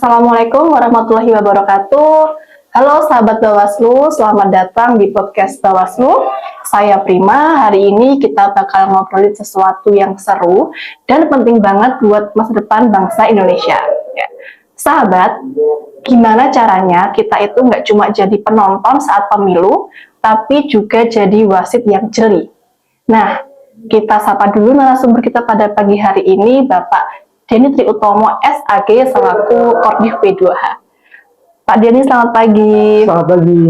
Assalamualaikum warahmatullahi wabarakatuh. Halo sahabat Bawaslu, selamat datang di podcast Bawaslu. Saya Prima, hari ini kita bakal ngobrolin sesuatu yang seru dan penting banget buat masa depan bangsa Indonesia. Ya. Sahabat, gimana caranya kita itu nggak cuma jadi penonton saat pemilu, tapi juga jadi wasit yang jeli. Nah, kita sapa dulu narasumber kita pada pagi hari ini, Bapak Denny Triutomo SAG selaku Kordif P2H. Pak Denny, selamat pagi. Selamat pagi.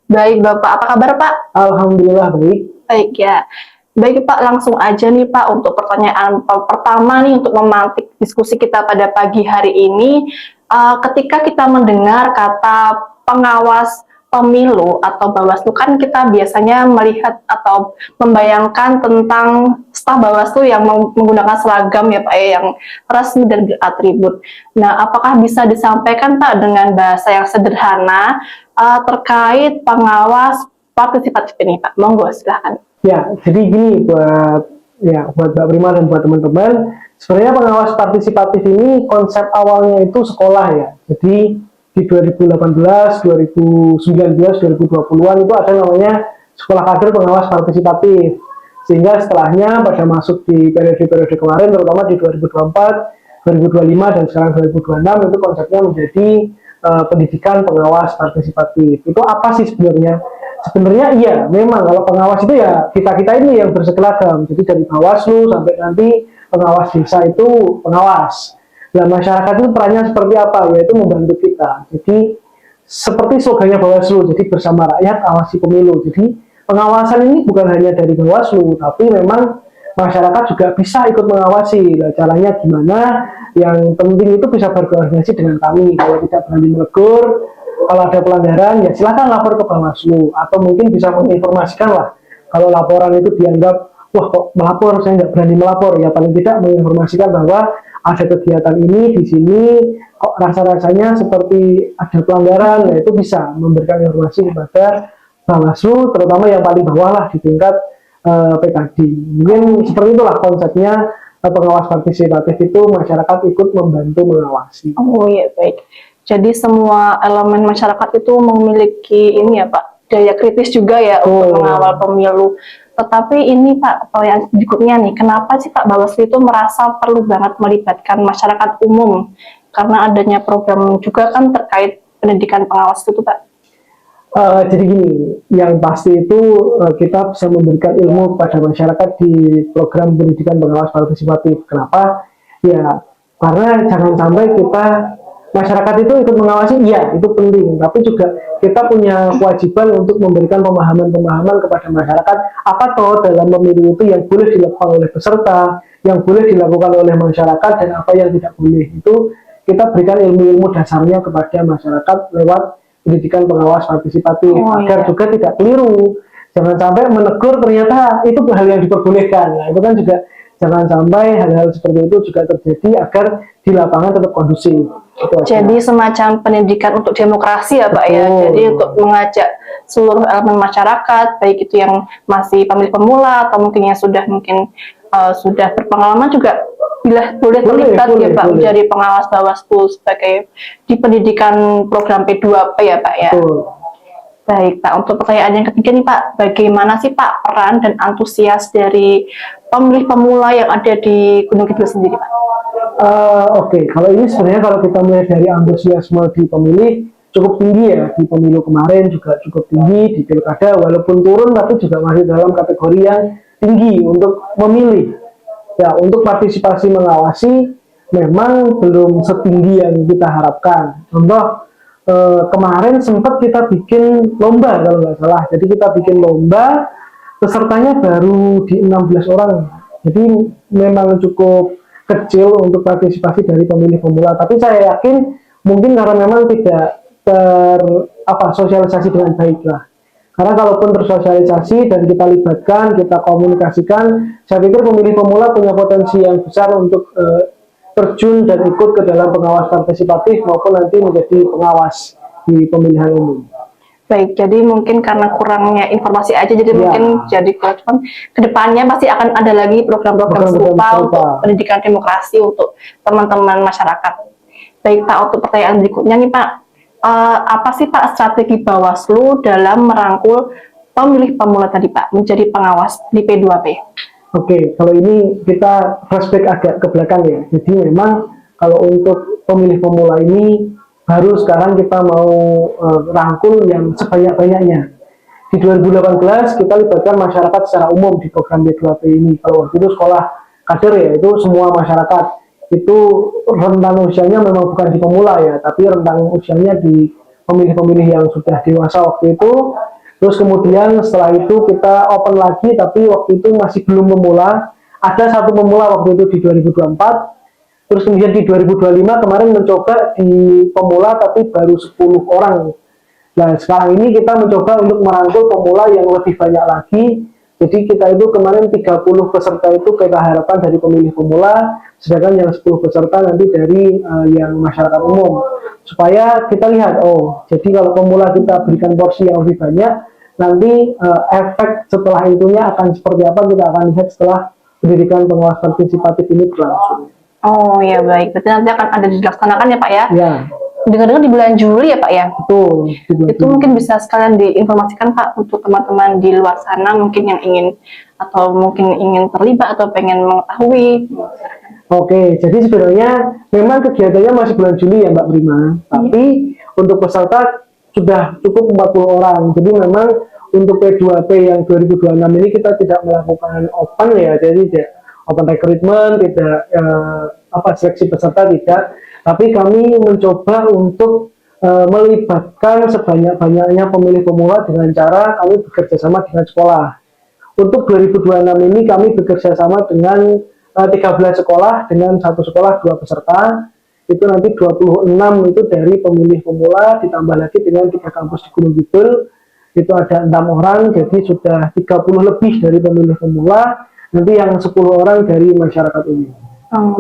Baik Bapak, apa kabar Pak? Alhamdulillah baik. Baik ya. Baik Pak, langsung aja nih Pak untuk pertanyaan pertama nih untuk memantik diskusi kita pada pagi hari ini. Ketika kita mendengar kata pengawas pemilu atau Bawaslu, kan kita biasanya melihat atau membayangkan tentang staf Bawaslu yang menggunakan seragam ya Pak, yang resmi dan beratribut. Nah, apakah bisa disampaikan Pak dengan bahasa yang sederhana terkait pengawas partisipatif ini Pak? Monggo silahkan. Ya, jadi gini buat Mbak Prima dan buat teman-teman, sebenarnya pengawas partisipatif ini konsep awalnya itu sekolah ya. Jadi di 2018, 2019, 2020-an itu ada namanya sekolah kader pengawas partisipatif. Sehingga setelahnya pada masuk di periode-periode kemarin, terutama di 2024, 2025, dan sekarang 2026, itu konsepnya menjadi pendidikan pengawas partisipatif. Itu apa sih sebenarnya? Sebenarnya iya, memang kalau pengawas itu ya kita-kita ini yang berseragam. Jadi dari Bawaslu sampai nanti pengawas desa itu pengawas. Nah, masyarakat itu perannya seperti apa? Yaitu membantu kita. Jadi seperti slogannya Bawaslu, jadi bersama rakyat awasi pemilu. Jadi pengawasan ini bukan hanya dari Bawaslu, tapi memang masyarakat juga bisa ikut mengawasi. Nah, caranya gimana? Yang penting itu bisa berkoordinasi dengan kami. Kalau tidak berani menegur, kalau ada pelanggaran, ya silakan lapor ke Bawaslu. Atau mungkin bisa menginformasikan lah. Kalau laporan itu dianggap, wah kok melapor, saya nggak berani melapor. Ya paling tidak menginformasikan bahwa ada kegiatan ini di sini, kok rasa-rasanya seperti ada pelanggaran, ya itu bisa memberikan informasi kepada Bawaslu, terutama yang paling bawah lah di tingkat PKD. Mungkin seperti itulah konsepnya pengawas partisipatif itu, masyarakat ikut membantu mengawasi. Oh iya, baik. Jadi semua elemen masyarakat itu memiliki ini ya Pak, daya kritis juga ya untuk mengawal pemilu. Tetapi ini Pak, pertanyaan berikutnya nih, kenapa sih Pak Bawaslu itu merasa perlu banget melibatkan masyarakat umum? Karena adanya program juga kan terkait pendidikan pengawas itu Pak. Jadi gini, yang pasti itu kita bisa memberikan ilmu kepada masyarakat di program pendidikan pengawas partisipatif. Kenapa? Ya, karena jangan sampai masyarakat itu ikut mengawasi, iya itu penting, tapi juga kita punya kewajiban untuk memberikan pemahaman-pemahaman kepada masyarakat apa toh dalam pemilu itu yang boleh dilakukan oleh peserta, yang boleh dilakukan oleh masyarakat, dan apa yang tidak boleh. Itu kita berikan ilmu-ilmu dasarnya kepada masyarakat lewat pendidikan pengawas partisipatif, agar juga tidak keliru. Jangan sampai menegur ternyata itu hal yang diperbolehkan. Nah, itu kan juga jangan sampai hal-hal seperti itu juga terjadi agar di lapangan tetap kondusif. Jadi semacam pendidikan untuk demokrasi ya Pak. Betul. Ya. Jadi untuk mengajak seluruh elemen masyarakat, baik itu yang masih pemilih pemula atau mungkin yang sudah sudah berpengalaman juga bila boleh terlibat ya Pak, menjadi pengawas Bawaslu sebagai di pendidikan program P2P ya Pak ya. Betul. Baik Pak, untuk pertanyaan yang ketiga nih Pak, bagaimana sih Pak peran dan antusias dari pemilih pemula yang ada di Gunung Kidul sendiri Pak? Oke, kalau ini sebenarnya kalau kita melihat dari antusiasme di pemilih cukup tinggi ya, di pemilu kemarin juga cukup tinggi, di pilkada walaupun turun tapi juga masih dalam kategori yang tinggi untuk memilih. Ya, untuk partisipasi mengawasi memang belum setinggi yang kita harapkan. Contoh, kemarin sempat kita bikin lomba kalau nggak salah. Jadi kita bikin lomba, pesertanya baru di 16 orang. Jadi memang cukup kecil untuk partisipasi dari pemilih pemula. Tapi saya yakin mungkin karena memang tidak sosialisasi dengan baik lah. Karena kalaupun tersosialisasi dan kita libatkan, kita komunikasikan, saya pikir pemilih pemula punya potensi yang besar untuk terjun dan ikut ke dalam pengawas partisipatif maupun nanti menjadi pengawas di pemilihan umum. Baik, jadi mungkin karena kurangnya informasi aja, jadi mungkin jadi cuman kedepannya pasti akan ada lagi program-program serupa untuk pendidikan demokrasi untuk teman-teman masyarakat. Baik Pak, untuk pertanyaan berikutnya nih Pak, apa sih Pak strategi Bawaslu dalam merangkul pemilih pemula tadi Pak menjadi pengawas di P2P? Oke, kalau ini kita flashback agak ke belakang ya. Jadi memang kalau untuk pemilih pemula ini baru sekarang kita mau rangkul yang sebanyak-banyaknya. Di 2018 kita libatkan masyarakat secara umum di program P2P ini. Kalau waktu itu sekolah kader ya, itu semua masyarakat. Itu rentang usianya memang bukan di pemula ya, tapi rentang usianya di pemilih-pemilih yang sudah dewasa waktu itu. Terus kemudian setelah itu kita open lagi, tapi waktu itu masih belum pemula. Ada satu pemula waktu itu di 2024. Terus kemudian di 2025 kemarin mencoba di pemula tapi baru 10 orang. Nah, sekarang ini kita mencoba untuk merangkul pemula yang lebih banyak lagi. Jadi kita itu kemarin 30 peserta itu kita harapkan dari pemilih pemula, sedangkan yang 10 peserta nanti dari yang masyarakat umum. Supaya kita lihat, oh, jadi kalau pemula kita berikan porsi yang lebih banyak, nanti efek setelah itunya akan seperti apa kita akan lihat setelah pendidikan pengawas partisipatif ini berlangsung. Oh ya baik, berarti nanti akan ada dilaksanakan ya Pak ya? Ya, Dengar-dengar di bulan Juli ya Pak ya? betul. Itu mungkin bisa sekalian diinformasikan Pak untuk teman-teman di luar sana mungkin yang ingin atau mungkin ingin terlibat atau pengen mengetahui. Oke, jadi sebenarnya memang kegiatannya masih bulan Juli ya Mbak Prima, tapi untuk peserta sudah cukup 40 orang. Jadi memang untuk P2P yang 2026 ini kita tidak melakukan open ya, jadi tidak open recruitment, tidak seleksi peserta tidak, tapi kami mencoba untuk melibatkan sebanyak-banyaknya pemilih pemula dengan cara kami bekerja sama dengan sekolah. Untuk 2026 ini kami bekerja sama dengan 13 sekolah dengan satu sekolah 2 peserta. Itu nanti 26 itu dari pemilih pemula ditambah lagi dengan 3 kampus di Gunung Kidul. Itu ada 6 orang, jadi sudah 30 lebih dari pemilih pemula. Nanti yang 10 orang dari masyarakat umum.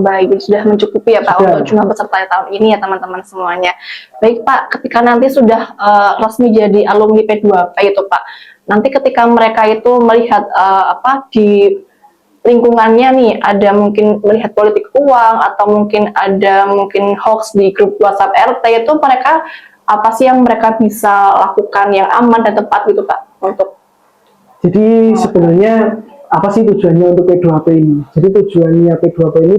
Baik, sudah mencukupi ya Pak Sudah. untuk jumlah peserta tahun ini ya teman-teman semuanya. Baik Pak, ketika nanti sudah resmi jadi alumni P2P itu Pak, nanti ketika mereka itu melihat di lingkungannya nih ada mungkin melihat politik uang atau mungkin ada mungkin hoax di grup WhatsApp RT, itu mereka apa sih yang mereka bisa lakukan yang aman dan tepat gitu Pak untuk Jadi sebenarnya apa sih tujuannya untuk P2P ini? Jadi tujuannya P2P ini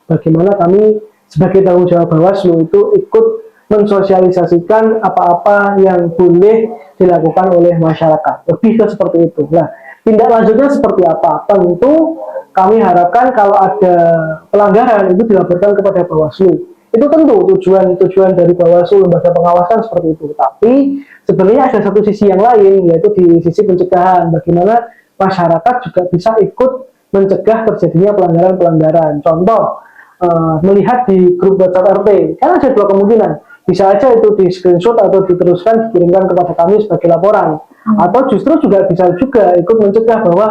bagaimana kami sebagai tanggung jawab Bawaslu itu ikut mensosialisasikan apa-apa yang boleh dilakukan oleh masyarakat. Lebih ke seperti itu. Nah, tindak lanjutnya seperti apa? Tentu kami harapkan kalau ada pelanggaran itu dilaporkan kepada Bawaslu. Itu tentu tujuan dari Bawaslu lembaga pengawasan seperti itu. Tapi sebenarnya ada satu sisi yang lain, yaitu di sisi pencegahan. Bagaimana masyarakat juga bisa ikut mencegah terjadinya pelanggaran-pelanggaran. Contoh, melihat di grup WhatsApp RT, kan ada dua kemungkinan. Bisa aja itu di screenshot atau diteruskan dikirimkan kepada kami sebagai laporan. Atau justru juga bisa juga ikut mencegah bahwa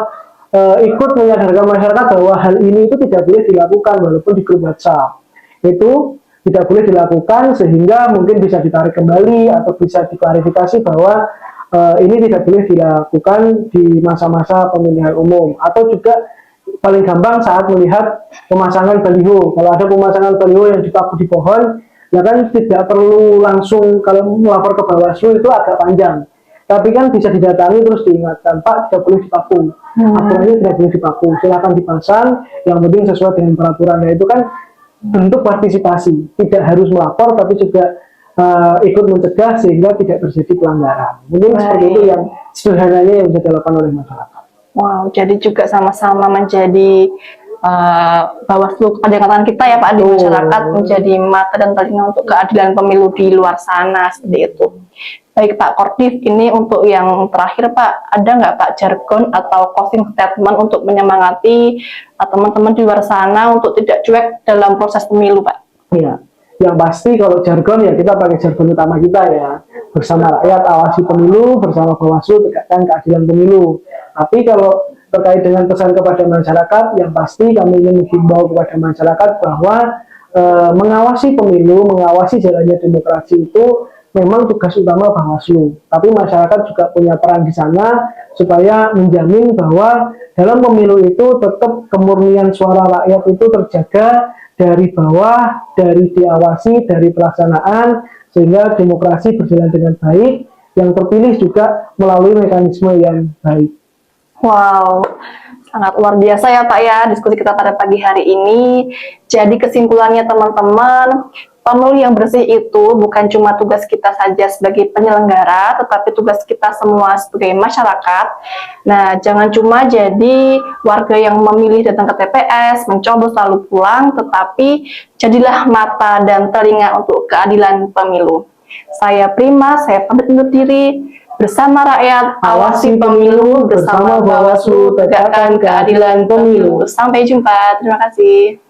ikut menyadarkan masyarakat bahwa hal ini itu tidak boleh dilakukan walaupun di grup WhatsApp. Itu tidak boleh dilakukan sehingga mungkin bisa ditarik kembali atau bisa diklarifikasi bahwa ini tidak boleh dilakukan di masa-masa pemilihan umum. Atau juga paling gampang saat melihat pemasangan baliho. Kalau ada pemasangan baliho yang dipaku di pohon, ya kan tidak perlu langsung kalau melapor ke Bawaslu itu agak panjang. Tapi kan bisa didatangi terus diingatkan, Pak tidak boleh dipaku. Aturannya tidak boleh dipaku, silakan dipasang, yang penting sesuai dengan peraturan. Nah itu kan bentuk partisipasi, tidak harus melapor tapi juga ikut mencegah sehingga tidak terjadi pelanggaran. Mungkin seperti itu yang sederhananya yang bisa dilakukan oleh masyarakat. Wow, jadi juga sama-sama menjadi Bawaslu kepedagang kita ya Pak di masyarakat, menjadi mata dan telinga untuk keadilan pemilu di luar sana seperti itu. Baik Pak Kordif, ini untuk yang terakhir Pak, ada nggak Pak jargon atau closing statement untuk menyemangati teman-teman di luar sana untuk tidak cuek dalam proses pemilu Pak? Iya, yang pasti kalau jargon ya kita pakai jargon utama kita ya, bersama rakyat awasi pemilu, bersama Bawaslu tegakkan keadilan pemilu. Tapi kalau terkait dengan pesan kepada masyarakat, yang pasti kami ingin menghimbau kepada masyarakat bahwa mengawasi pemilu, mengawasi jalannya demokrasi itu memang tugas utama Bawaslu. Tapi masyarakat juga punya peran di sana supaya menjamin bahwa dalam pemilu itu tetap kemurnian suara rakyat itu terjaga dari bawah, dari diawasi, dari pelaksanaan, sehingga demokrasi berjalan dengan baik, yang terpilih juga melalui mekanisme yang baik. Wow, sangat luar biasa ya Pak ya diskusi kita pada pagi hari ini. Jadi kesimpulannya teman-teman, pemilu yang bersih itu bukan cuma tugas kita saja sebagai penyelenggara, tetapi tugas kita semua sebagai masyarakat. Nah, jangan cuma jadi warga yang memilih datang ke TPS, mencoblos lalu pulang, tetapi jadilah mata dan telinga untuk keadilan pemilu. Saya Prima, saya pamit undur diri. Bersama rakyat, awasi pemilu. Bersama Bawaslu, tegakkan keadilan pemilu. Sampai jumpa. Terima kasih.